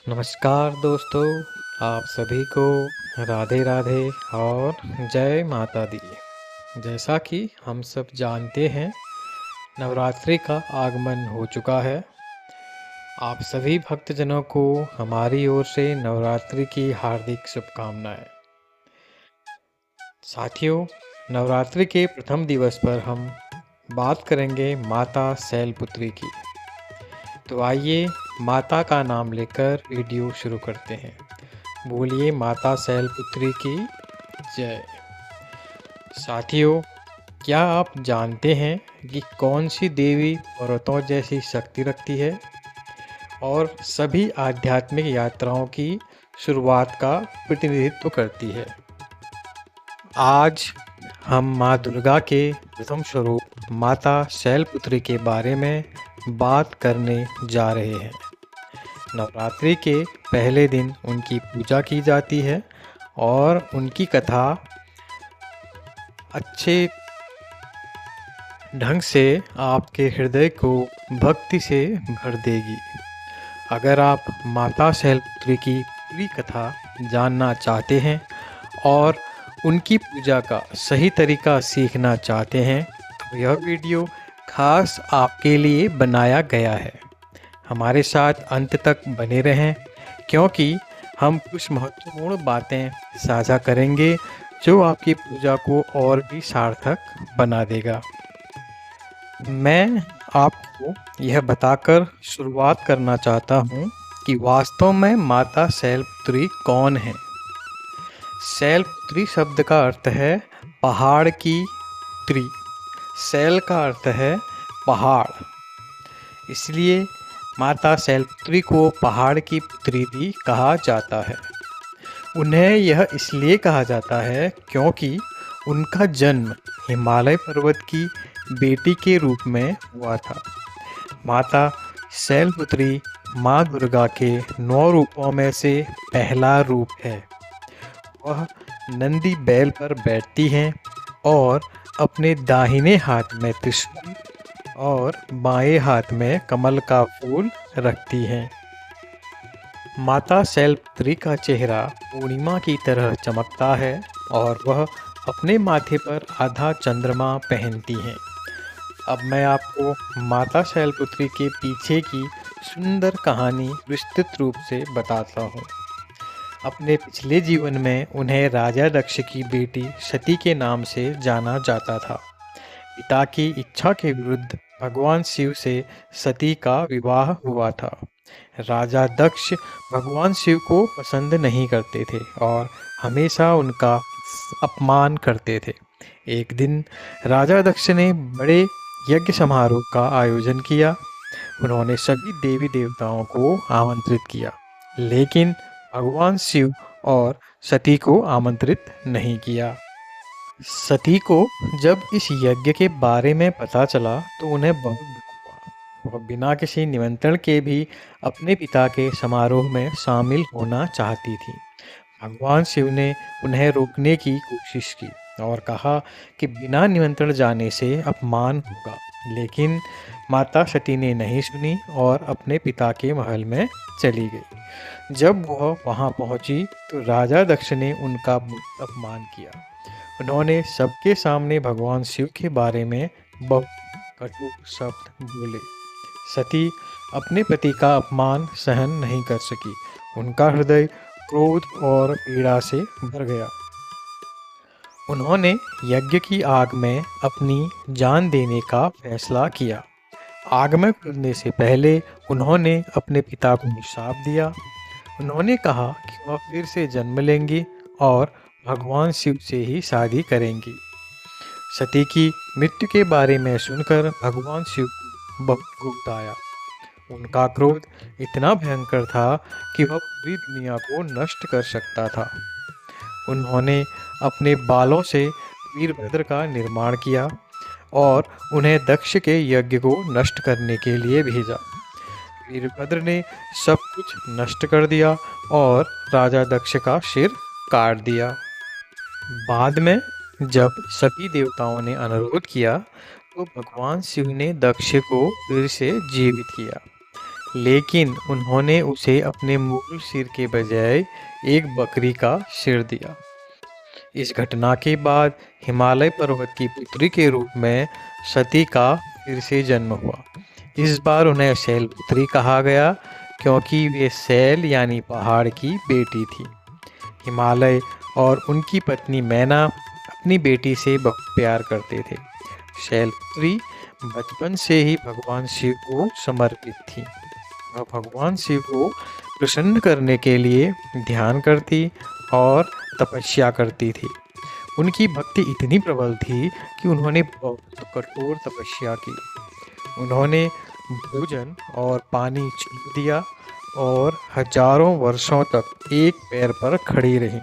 नमस्कार दोस्तों, आप सभी को राधे राधे और जय माता दी। जैसा कि हम सब जानते हैं, नवरात्रि का आगमन हो चुका है। आप सभी भक्तजनों को हमारी ओर से नवरात्रि की हार्दिक शुभकामनाएं। साथियों, नवरात्रि के प्रथम दिवस पर हम बात करेंगे माता शैलपुत्री की। तो आइए माता का नाम लेकर वीडियो शुरू करते हैं। बोलिए माता शैलपुत्री की जय। साथियों, क्या आप जानते हैं कि कौन सी देवी पर्वतों जैसी शक्ति रखती है और सभी आध्यात्मिक यात्राओं की शुरुआत का प्रतिनिधित्व करती है? आज हम माँ दुर्गा के प्रथम स्वरूप माता शैलपुत्री के बारे में बात करने जा रहे हैं। नवरात्रि के पहले दिन उनकी पूजा की जाती है और उनकी कथा अच्छे ढंग से आपके हृदय को भक्ति से भर देगी। अगर आप माता शैलपुत्री की पूरी कथा जानना चाहते हैं और उनकी पूजा का सही तरीका सीखना चाहते हैं, तो यह वीडियो खास आपके लिए बनाया गया है। हमारे साथ अंत तक बने रहें, क्योंकि हम कुछ महत्वपूर्ण बातें साझा करेंगे जो आपकी पूजा को और भी सार्थक बना देगा। मैं आपको यह बताकर शुरुआत करना चाहता हूँ कि वास्तव में माता शैलपुत्री कौन है। शैलपुत्री शब्द का अर्थ है पहाड़ की पुत्री। शैल का अर्थ है पहाड़, इसलिए माता शैलपुत्री को पहाड़ की पुत्री भी कहा जाता है। उन्हें यह इसलिए कहा जाता है क्योंकि उनका जन्म हिमालय पर्वत की बेटी के रूप में हुआ था। माता शैलपुत्री माँ दुर्गा के 9 रूपों में से पहला रूप है। वह नंदी बैल पर बैठती हैं और अपने दाहिने हाथ में त्रिशूल और बाएं हाथ में कमल का फूल रखती हैं। माता शैलपुत्री का चेहरा पूर्णिमा की तरह चमकता है और वह अपने माथे पर आधा चंद्रमा पहनती हैं। अब मैं आपको माता शैलपुत्री के पीछे की सुंदर कहानी विस्तृत रूप से बताता हूँ। अपने पिछले जीवन में उन्हें राजा दक्ष की बेटी सती के नाम से जाना जाता था। पिता की इच्छा के विरुद्ध भगवान शिव से सती का विवाह हुआ था। राजा दक्ष भगवान शिव को पसंद नहीं करते थे और हमेशा उनका अपमान करते थे। एक दिन राजा दक्ष ने बड़े यज्ञ समारोह का आयोजन किया। उन्होंने सभी देवी देवताओं को आमंत्रित किया, लेकिन भगवान शिव और सती को आमंत्रित नहीं किया। सती को जब इस यज्ञ के बारे में पता चला तो उन्हें बहुत दुख हुआ। वह बिना किसी निमंत्रण के भी अपने पिता के समारोह में शामिल होना चाहती थी। भगवान शिव ने उन्हें रोकने की कोशिश की और कहा कि बिना निमंत्रण जाने से अपमान होगा, लेकिन माता सती ने नहीं सुनी और अपने पिता के महल में चली गई। जब वह वहां पहुंची तो राजा दक्ष ने उनका अपमान किया। उन्होंने सबके सामने भगवान शिव के बारे में बहुत कटु शब्द बोले। सती अपने पति का अपमान सहन नहीं कर सकी। उनका हृदय क्रोध और पीड़ा से भर गया। उन्होंने यज्ञ की आग में अपनी जान देने का फैसला किया। आग में कूदने से पहले उन्होंने अपने पिता को श्राप दिया। उन्होंने कहा कि वह फिर से जन्म लेंगी और भगवान शिव से ही शादी करेंगी। सती की मृत्यु के बारे में सुनकर भगवान शिव को बहुत क्रोध आया। उनका क्रोध इतना भयंकर था कि वह पूरी दुनिया को नष्ट कर सकता था। उन्होंने अपने बालों से वीरभद्र का निर्माण किया और उन्हें दक्ष के यज्ञ को नष्ट करने के लिए भेजा। वीरभद्र ने सब कुछ नष्ट कर दिया और राजा दक्ष का सिर काट दिया। बाद में जब सभी देवताओं ने अनुरोध किया तो भगवान शिव ने दक्ष को फिर से जीवित किया। लेकिन उन्होंने उसे अपने मूल सिर के बजाय एक बकरी का सिर दिया। इस घटना के बाद हिमालय पर्वत की पुत्री के रूप में सती का फिर से जन्म हुआ। इस बार उन्हें शैलपुत्री कहा गया क्योंकि वे शैल यानी पहाड़ की बेटी थी। हिमालय और उनकी पत्नी मैना अपनी बेटी से बहुत प्यार करते थे। शैलपुत्री बचपन से ही भगवान शिव को समर्पित थी। वह भगवान शिव को प्रसन्न करने के लिए ध्यान करती और तपस्या करती थी। उनकी भक्ति इतनी प्रबल थी कि उन्होंने बहुत कठोर तपस्या की। उन्होंने भोजन और पानी छोड़ दिया और हजारों वर्षों तक एक पैर पर खड़ी रहीं।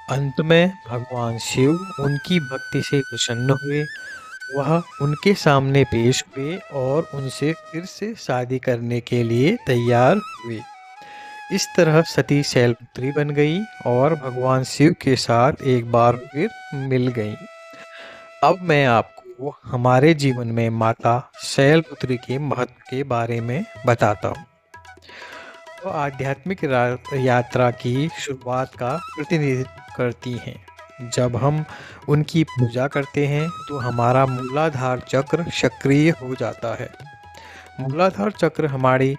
अंत में भगवान शिव उनकी भक्ति से प्रसन्न हुए। वह उनके सामने पेश हुए और उनसे फिर से शादी करने के लिए तैयार हुए। इस तरह सती शैलपुत्री बन गई और भगवान शिव के साथ एक बार फिर मिल गई। अब मैं आपको हमारे जीवन में माता शैलपुत्री के महत्व के बारे में बताता हूँ। वो आध्यात्मिक यात्रा की शुरुआत का प्रतिनिधित्व करती हैं। जब हम उनकी पूजा करते हैं तो हमारा मूलाधार चक्र सक्रिय हो जाता है। मूलाधार चक्र हमारी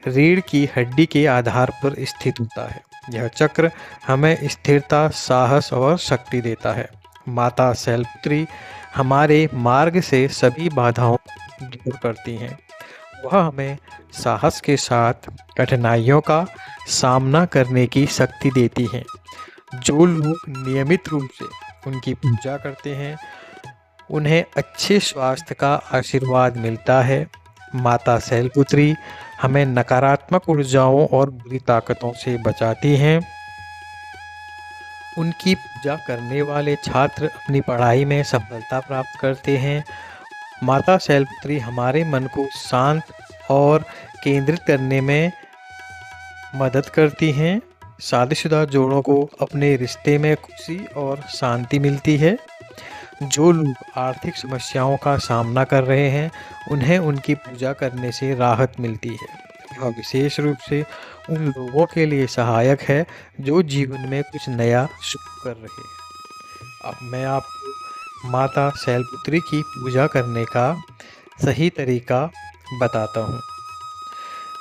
रीढ़ की हड्डी के आधार पर स्थित होता है। यह चक्र हमें स्थिरता, साहस और शक्ति देता है। माता शैलपुत्री हमारे मार्ग से सभी बाधाओं को दूर करती हैं। वह हमें साहस के साथ कठिनाइयों का सामना करने की शक्ति देती हैं। जो लोग नियमित रूप से उनकी पूजा करते हैं उन्हें अच्छे स्वास्थ्य का आशीर्वाद मिलता है। माता शैलपुत्री हमें नकारात्मक ऊर्जाओं और बुरी ताकतों से बचाती हैं। उनकी पूजा करने वाले छात्र अपनी पढ़ाई में सफलता प्राप्त करते हैं। माता शैलपुत्री हमारे मन को शांत और केंद्रित करने में मदद करती हैं। शादीशुदा जोड़ों को अपने रिश्ते में खुशी और शांति मिलती है। जो लोग आर्थिक समस्याओं का सामना कर रहे हैं उन्हें उनकी पूजा करने से राहत मिलती है। यह विशेष रूप से उन लोगों के लिए सहायक है जो जीवन में कुछ नया शुरू कर रहे हैं। अब मैं आपको माता शैलपुत्री की पूजा करने का सही तरीका बताता हूँ।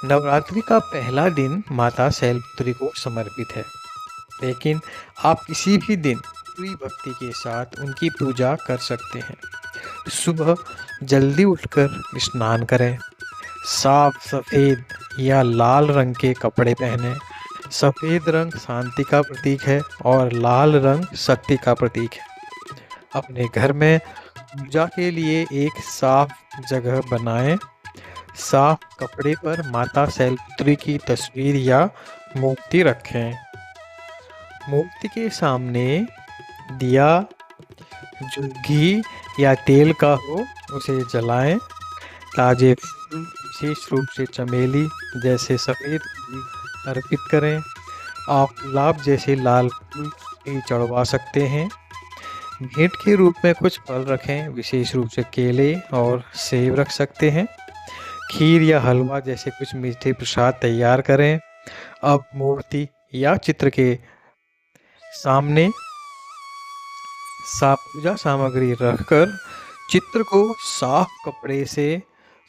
नवरात्रि का पहला दिन माता शैलपुत्री को समर्पित है, लेकिन आप किसी भी दिन पूरी भक्ति के साथ उनकी पूजा कर सकते हैं। सुबह जल्दी उठकर स्नान करें, साफ सफ़ेद या लाल रंग के कपड़े पहनें। सफ़ेद रंग शांति का प्रतीक है और लाल रंग शक्ति का प्रतीक है। अपने घर में पूजा के लिए एक साफ जगह बनाएं। साफ कपड़े पर माता शैलपुत्री की तस्वीर या मूर्ति रखें। मूर्ति के सामने दिया जो घी या तेल का हो उसे जलाएं। ताजे फूल, विशेष रूप से चमेली जैसे सफ़ेद फूल अर्पित करें। आप गुलाब जैसे लाल फूल भी चढ़वा सकते हैं। भेंट के रूप में कुछ फल रखें, विशेष रूप से केले और सेब रख सकते हैं। खीर या हलवा जैसे कुछ मीठे प्रसाद तैयार करें। अब मूर्ति या चित्र के सामने साफ पूजा सामग्री रखकर चित्र को साफ कपड़े से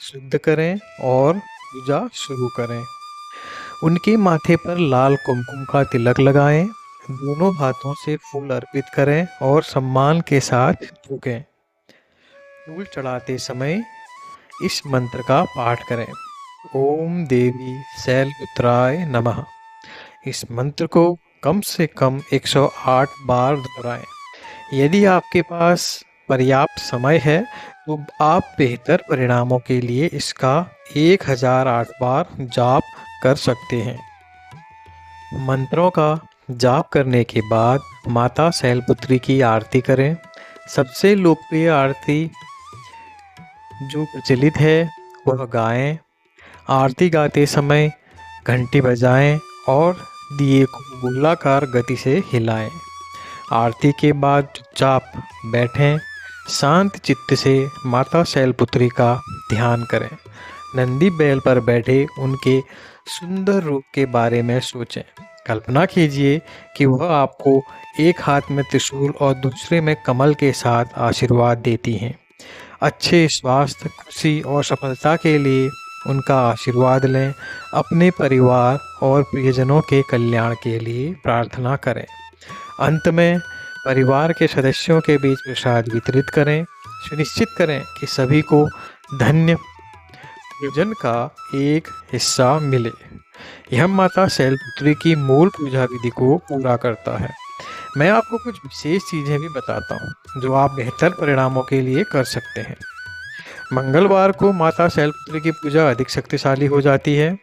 शुद्ध करें और पूजा शुरू करें। उनके माथे पर लाल कुमकुम का तिलक लगाएं। दोनों हाथों से फूल अर्पित करें और सम्मान के साथ झुकें। फूल चढ़ाते समय इस मंत्र का पाठ करें, ओम देवी शैलपुत्राय नमः। इस मंत्र को कम से कम 108 बार दोहराएं। यदि आपके पास पर्याप्त समय है तो आप बेहतर परिणामों के लिए इसका 1008 बार जाप कर सकते हैं। मंत्रों का जाप करने के बाद माता शैलपुत्री की आरती करें। सबसे लोकप्रिय आरती जो प्रचलित है वह गाएं। आरती गाते समय घंटी बजाएं और दिए को गोलाकार गति से हिलाएं। आरती के बाद चुपचाप बैठें। शांत चित्त से माता शैलपुत्री का ध्यान करें। नंदी बैल पर बैठे उनके सुंदर रूप के बारे में सोचें। कल्पना कीजिए कि वह आपको एक हाथ में त्रिशूल और दूसरे में कमल के साथ आशीर्वाद देती हैं। अच्छे स्वास्थ्य, खुशी और सफलता के लिए उनका आशीर्वाद लें। अपने परिवार और प्रियजनों के कल्याण के लिए प्रार्थना करें। अंत में परिवार के सदस्यों के बीच प्रसाद वितरित करें। सुनिश्चित करें कि सभी को धन्य भोजन का एक हिस्सा मिले। यह माता शैलपुत्री की मूल पूजा विधि को पूरा करता है। मैं आपको कुछ विशेष चीज़ें भी बताता हूँ जो आप बेहतर परिणामों के लिए कर सकते हैं। मंगलवार को माता शैलपुत्री की पूजा अधिक शक्तिशाली हो जाती है।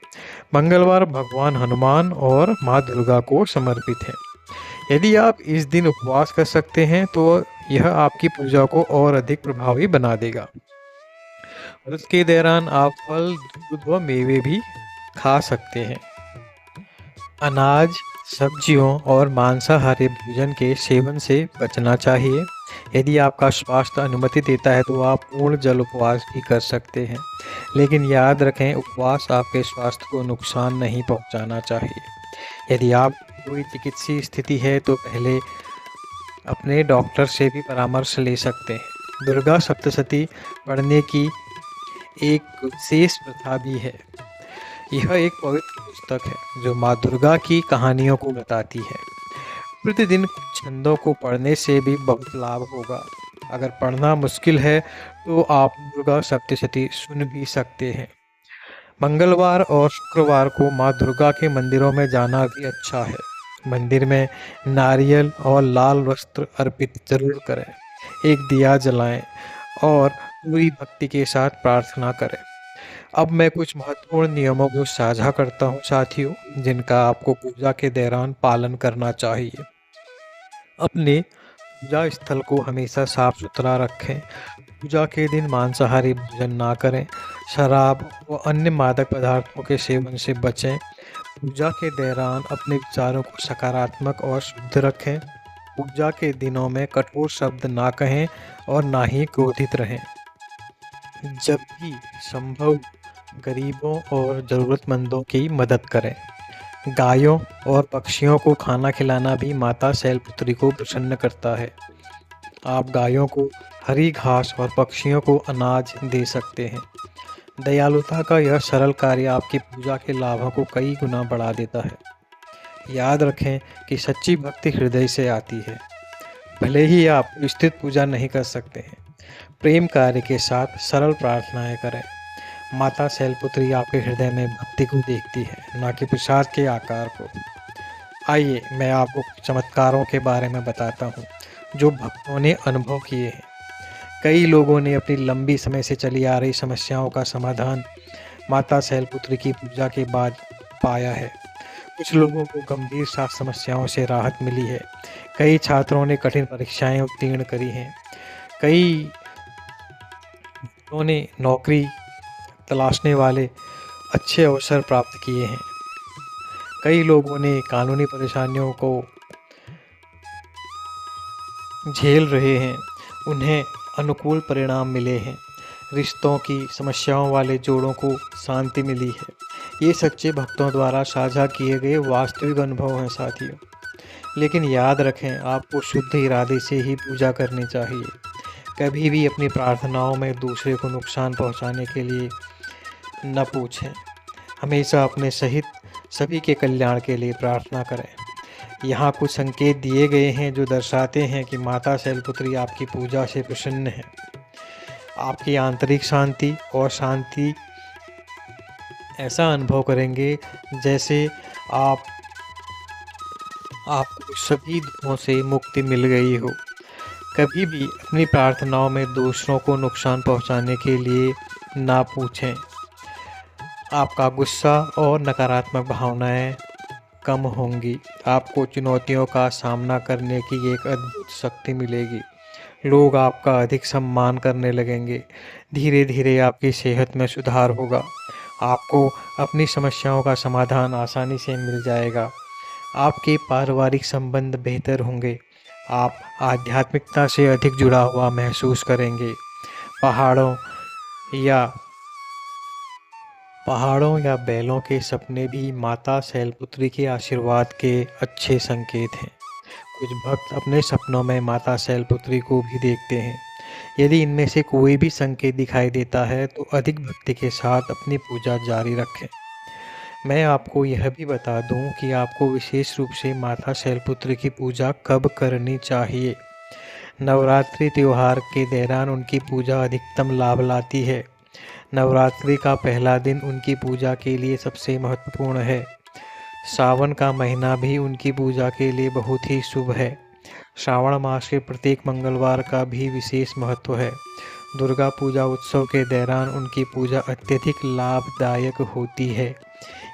मंगलवार भगवान हनुमान और माँ दुर्गा को समर्पित है। यदि आप इस दिन उपवास कर सकते हैं तो यह आपकी पूजा को और अधिक प्रभावी बना देगा। व्रत के दौरान आप फल, दूध व मेवे भी खा सकते हैं। अनाज, सब्जियों और मांसाहारी भोजन के सेवन से बचना चाहिए। यदि आपका स्वास्थ्य अनुमति देता है तो आप पूर्ण जल उपवास भी कर सकते हैं, लेकिन याद रखें उपवास आपके स्वास्थ्य को नुकसान नहीं पहुंचाना चाहिए। यदि आप कोई चिकित्सीय स्थिति है तो पहले अपने डॉक्टर से भी परामर्श ले सकते हैं। दुर्गा सप्तशती पढ़ने की एक विशेष प्रथा भी है। यह एक पवित्र पुस्तक है जो माँ दुर्गा की कहानियों को बताती है। प्रतिदिन कुछ छंदों को पढ़ने से भी बहुत लाभ होगा। अगर पढ़ना मुश्किल है तो आप दुर्गा सप्तशती सुन भी सकते हैं। मंगलवार और शुक्रवार को माँ दुर्गा के मंदिरों में जाना भी अच्छा है। मंदिर में नारियल और लाल वस्त्र अर्पित जरूर करें। एक दिया जलाएं और पूरी भक्ति के साथ प्रार्थना करें। अब मैं कुछ महत्वपूर्ण नियमों को साझा करता हूँ साथियों, जिनका आपको पूजा के दौरान पालन करना चाहिए। अपने पूजा स्थल को हमेशा साफ सुथरा रखें। पूजा के दिन मांसाहारी भोजन ना करें। शराब व अन्य मादक पदार्थों के सेवन से बचें। पूजा के दौरान अपने विचारों को सकारात्मक और शुद्ध रखें। पूजा के दिनों में कठोर शब्द ना कहें और ना ही क्रोधित रहें। जब भी संभव गरीबों और ज़रूरतमंदों की मदद करें। गायों और पक्षियों को खाना खिलाना भी माता शैलपुत्री को प्रसन्न करता है। आप गायों को हरी घास और पक्षियों को अनाज दे सकते हैं। दयालुता का यह सरल कार्य आपकी पूजा के लाभों को कई गुना बढ़ा देता है। याद रखें कि सच्ची भक्ति हृदय से आती है। भले ही आप विस्तृत पूजा नहीं कर सकते हैं, प्रेम कार्य के साथ सरल प्रार्थनाएं करें। माता शैलपुत्री आपके हृदय में भक्ति को देखती है, न कि प्रसाद के आकार को। आइए मैं आपको चमत्कारों के बारे में बताता हूँ जो भक्तों ने अनुभव किए हैं। कई लोगों ने अपनी लंबी समय से चली आ रही समस्याओं का समाधान माता शैलपुत्री की पूजा के बाद पाया है। कुछ लोगों को गंभीर स्वास्थ्य समस्याओं से राहत मिली है। कई छात्रों ने कठिन परीक्षाएं उत्तीर्ण करी हैं। कई लोगों ने नौकरी तलाशने वाले अच्छे अवसर प्राप्त किए हैं। कई लोगों ने कानूनी परेशानियों को झेल रहे हैं, उन्हें अनुकूल परिणाम मिले हैं। रिश्तों की समस्याओं वाले जोड़ों को शांति मिली है। ये सच्चे भक्तों द्वारा साझा किए गए वास्तविक अनुभव हैं साथियों। लेकिन याद रखें, आपको शुद्ध इरादे से ही पूजा करनी चाहिए। कभी भी अपनी प्रार्थनाओं में दूसरे को नुकसान पहुंचाने के लिए न पूछें। हमेशा अपने सहित सभी के कल्याण के लिए प्रार्थना करें। यहाँ कुछ संकेत दिए गए हैं जो दर्शाते हैं कि माता शैलपुत्री आपकी पूजा से प्रसन्न है। आपकी आंतरिक शांति और शांति ऐसा अनुभव करेंगे जैसे आपको सभी दुखों से मुक्ति मिल गई हो। कभी भी अपनी प्रार्थनाओं में दूसरों को नुकसान पहुंचाने के लिए ना पूछें। आपका गुस्सा और नकारात्मक भावनाएं कम होंगी। आपको चुनौतियों का सामना करने की एक अद्भुत शक्ति मिलेगी। लोग आपका अधिक सम्मान करने लगेंगे। धीरे धीरे आपकी सेहत में सुधार होगा। आपको अपनी समस्याओं का समाधान आसानी से मिल जाएगा। आपके पारिवारिक संबंध बेहतर होंगे। आप आध्यात्मिकता से अधिक जुड़ा हुआ महसूस करेंगे। पहाड़ों या पहाड़ों या बैलों के सपने भी माता शैलपुत्री के आशीर्वाद के अच्छे संकेत हैं। कुछ भक्त अपने सपनों में माता शैलपुत्री को भी देखते हैं। यदि इनमें से कोई भी संकेत दिखाई देता है तो अधिक भक्ति के साथ अपनी पूजा जारी रखें। मैं आपको यह भी बता दूं कि आपको विशेष रूप से माता शैलपुत्री की पूजा कब करनी चाहिए। नवरात्रि त्योहार के दौरान उनकी पूजा अधिकतम लाभ लाती है। नवरात्रि का पहला दिन उनकी पूजा के लिए सबसे महत्वपूर्ण है। सावन का महीना भी उनकी पूजा के लिए बहुत ही शुभ है। श्रावण मास के प्रत्येक मंगलवार का भी विशेष महत्व है। दुर्गा पूजा उत्सव के दौरान उनकी पूजा अत्यधिक लाभदायक होती है।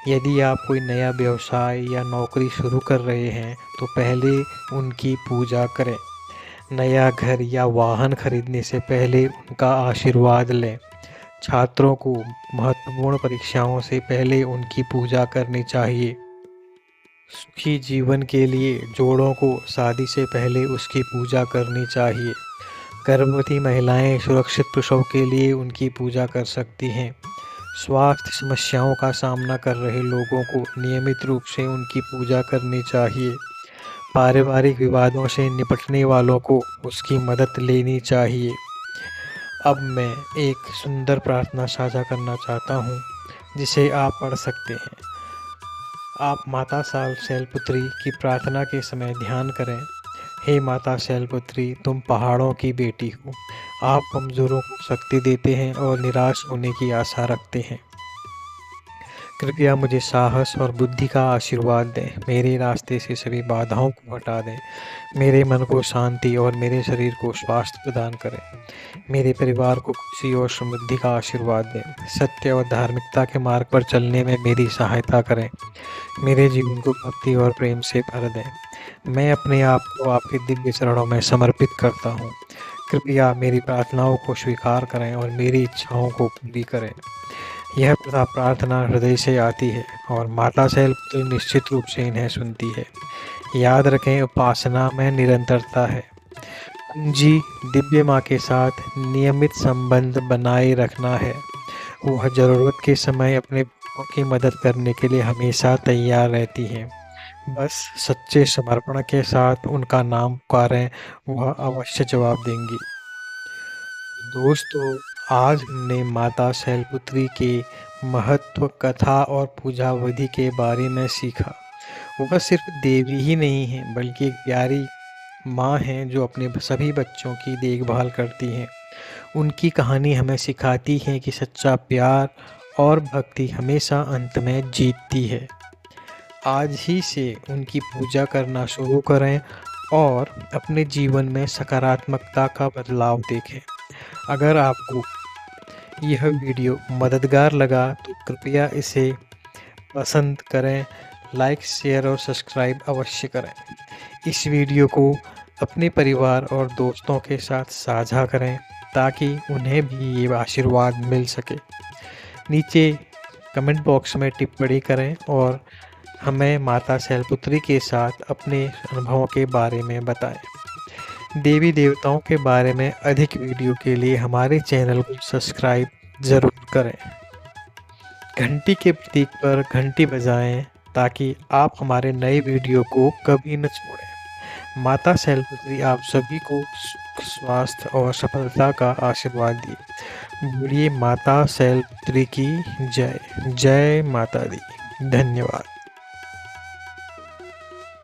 यदि आप कोई नया व्यवसाय या नौकरी शुरू कर रहे हैं तो पहले उनकी पूजा करें। नया घर या वाहन खरीदने से पहले उनका आशीर्वाद लें। छात्रों को महत्वपूर्ण परीक्षाओं से पहले उनकी पूजा करनी चाहिए। सुखी जीवन के लिए जोड़ों को शादी से पहले उसकी पूजा करनी चाहिए। गर्भवती महिलाएं सुरक्षित प्रसव के लिए उनकी पूजा कर सकती हैं। स्वास्थ्य समस्याओं का सामना कर रहे लोगों को नियमित रूप से उनकी पूजा करनी चाहिए। पारिवारिक विवादों से निपटने वालों को उसकी मदद लेनी चाहिए। अब मैं एक सुंदर प्रार्थना साझा करना चाहता हूँ जिसे आप पढ़ सकते हैं। आप माता शैलपुत्री की प्रार्थना के समय ध्यान करें। हे माता शैलपुत्री, तुम पहाड़ों की बेटी हो। आप कमज़ोरों को शक्ति देते हैं और निराश होने की आशा रखते हैं। कृपया मुझे साहस और बुद्धि का आशीर्वाद दें। मेरे रास्ते से सभी बाधाओं को हटा दें। मेरे मन को शांति और मेरे शरीर को स्वास्थ्य प्रदान करें। मेरे परिवार को खुशी और समृद्धि का आशीर्वाद दें। सत्य और धार्मिकता के मार्ग पर चलने में मेरी सहायता करें। मेरे जीवन को भक्ति और प्रेम से भर दें। मैं अपने आप को आपके दिव्य चरणों में समर्पित करता हूँ। कृपया मेरी प्रार्थनाओं को स्वीकार करें और मेरी इच्छाओं को पूरी करें। यह प्रार्थना हृदय से आती है और माता शैलपुत्री निश्चित रूप से इन्हें सुनती है। याद रखें, उपासना में निरंतरता है। कुंजी दिव्य माँ के साथ नियमित संबंध बनाए रखना है। वह ज़रूरत के समय अपने भक्तों की मदद करने के लिए हमेशा तैयार रहती हैं। बस सच्चे समर्पण के साथ उनका नाम पुकारें, वह अवश्य जवाब देंगी। दोस्तों, आज हमने माता शैलपुत्री के महत्व, कथा और पूजा विधि के बारे में सीखा। वह सिर्फ देवी ही नहीं है बल्कि एक प्यारी माँ हैं जो अपने सभी बच्चों की देखभाल करती हैं। उनकी कहानी हमें सिखाती है कि सच्चा प्यार और भक्ति हमेशा अंत में जीतती है। आज ही से उनकी पूजा करना शुरू करें और अपने जीवन में सकारात्मकता का बदलाव देखें। अगर आपको यह वीडियो मददगार लगा तो कृपया इसे पसंद करें, लाइक, शेयर और सब्सक्राइब अवश्य करें। इस वीडियो को अपने परिवार और दोस्तों के साथ साझा करें ताकि उन्हें भी ये आशीर्वाद मिल सके। नीचे कमेंट बॉक्स में टिप्पणी करें और हमें माता शैलपुत्री के साथ अपने अनुभवों के बारे में बताएं। देवी देवताओं के बारे में अधिक वीडियो के लिए हमारे चैनल को सब्सक्राइब ज़रूर करें। घंटी के प्रतीक पर घंटी बजाएं ताकि आप हमारे नए वीडियो को कभी न छोड़ें। माता शैलपुत्री आप सभी को सुख, स्वास्थ्य और सफलता का आशीर्वाद दिए। बोलिए माता शैलपुत्री की जय। जय माता दी। धन्यवाद।